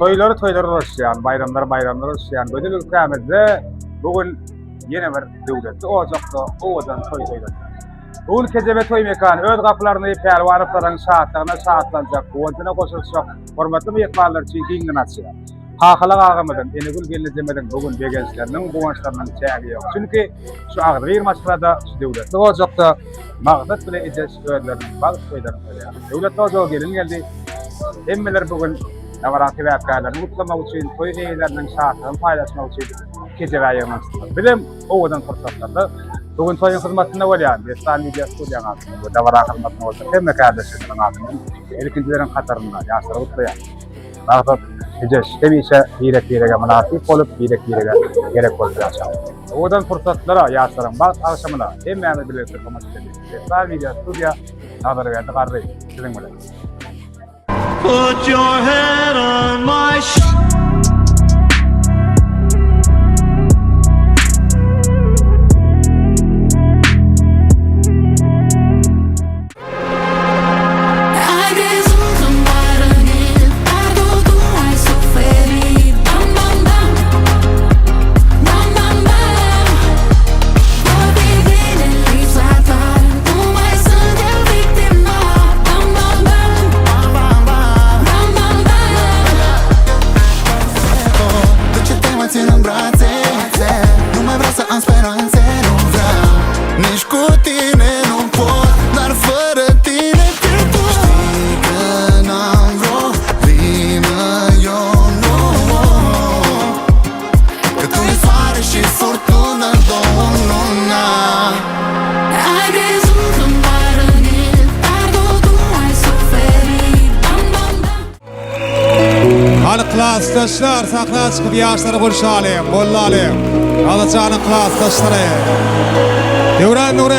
Toyları ulaşýan, bayramlar ulaşýan. Gödel ülkemizde bugün yine bir döwletli ojakda owadan toýlanýar. Bu ülkede toy mekanı öz kapılarını perwanıpların saatlanacak, wantına koşulacak, hormatly mehmanlar üçin giňden açýar. Hakylyk agymydan, enegül gelmeden bugün begençleriniň guwançlarynyň çägi ýok. Çünki şu agryr maçlarda şu döwletli ojakda magdat bilen ejes öýlerini bagyt toýlaryny berýär. Döwletli ojak geldi. Hemmeler bugün navaratı ve aktarlarını mutlamak için, toy geylerinin saatlerini paylaşmak için gece ve ayırmasınlar. Bilim ovadan fırsatlarda bugün toyun hizmetinde var yani. Destan Media Studiyo'nun altında, bu navaratı hizmetinde olacak. Hem de kardeşlerin altında, ilkincilerin katarında, yaşları mutlayan. Dağıtıp gece işe hirek münasip olup hirek gerek olup yaşam. Ovadan fırsatlara yaşların bazı akşamına hem yani birlikte komak istedik. Destan Media Studiyo, nazarı verdi kardeşim. Sizin böyle. Put your head on my Klasdaşlar, sakla çıkıp yaşları buluşalım, bollalım. Alacanın klasdaşları. Devran Nuri.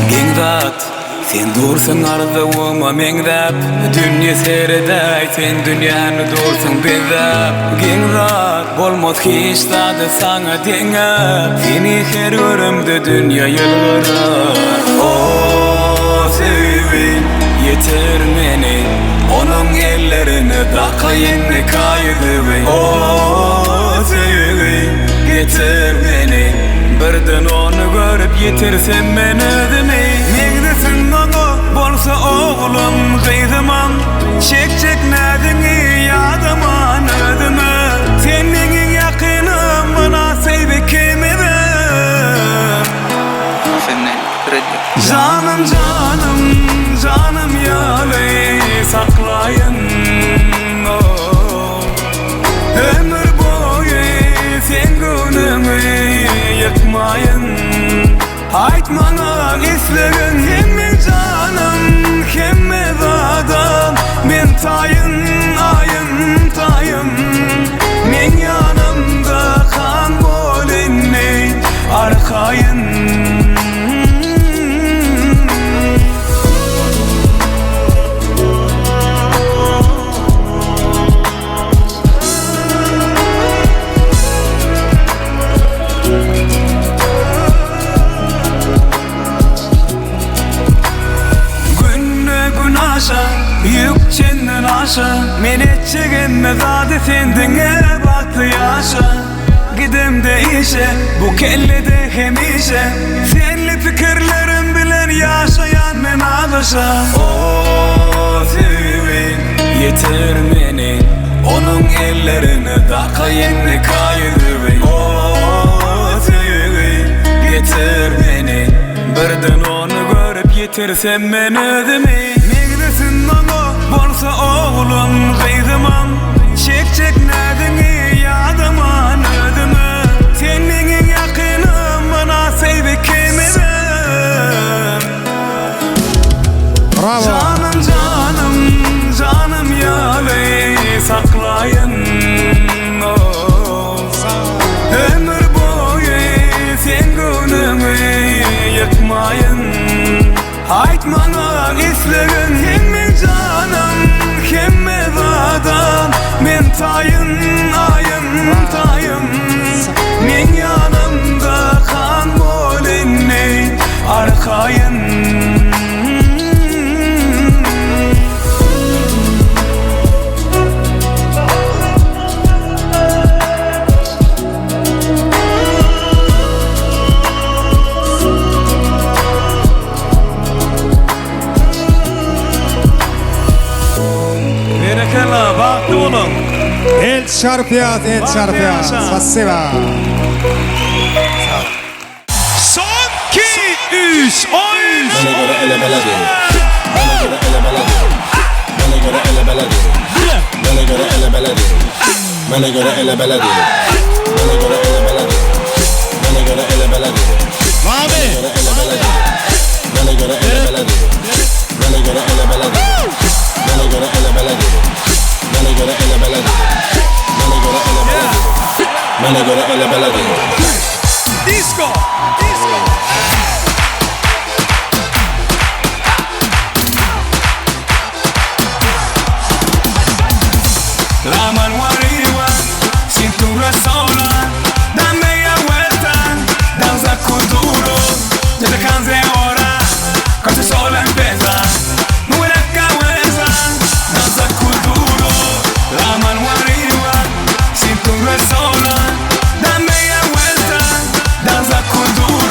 Gingdat, sen dursun arzuvuma mengdap. Dünya seyreday, sen dünyanı dursun bezdap. Gingdat, bolmaz hiç tadı sana dengap. Seni her görümde dünya yılgırar. Yeter meni, onun ellerini dakayın kaydı ve yeter beni, birden onu görüp yetersen ben ödemi. Negdesin onu bolsa oğlum gıydıman, çek nedini yadaman ödemi. Senin yakınım bana sevdi kimidir. Canım yâli saklayın ömür boyu sen günümü yıkmayın. Aytmana islerin hemmi canım hemmi adam. Men tayın tayım men yanımda kan bolinni arkayın. Yükçenden aşa, men etçegenme zade sendine baktı yaşa. Gidem de işe, bu kellede hemişe. Senli fikirlerim bilen yaşayan men ağlaşa. Sevin, yeter meni, onun ellerini dakayın kaydı ve sevin, yeter beni, birden onu görüp yetersen ben ödemi. Bolsa oğlum gıydıman, çek nedini yadaman ödümü. Senin yakınım bana sevdi kimidir. Bravo. Canım yâli saklayın ömür boyu sen günümü yıkmayın. Aytmana islerin hemmi canım hemmi adam. Men tayın men yanımda kan bolinni arkayın. şarpiyat, Spasiba. Son 2-3 oyun. Bana göre ele beledi. Bana göre ele beledi. Bana göre ele beledi. Bana göre ele beledi. Bana göre ele beledi. Bana göre ele beledi. Bana göre ele beledi. Abi. Bana göre ele beledi. Bana göre ele beledi. Bana göre ele beledi. Bana göre ele beledi. Bana göre ele beledi. Bana göre ele beledi. Disco. La mano arriba, cintura sola, dame media vuelta, danza con duro, ya te cansé ahora, cuando solo empieza, mueve la cabeza, danza con duro, la mano arriba, cintura sola, dame media vuelta, danza con duro.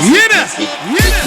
Yine. Yine.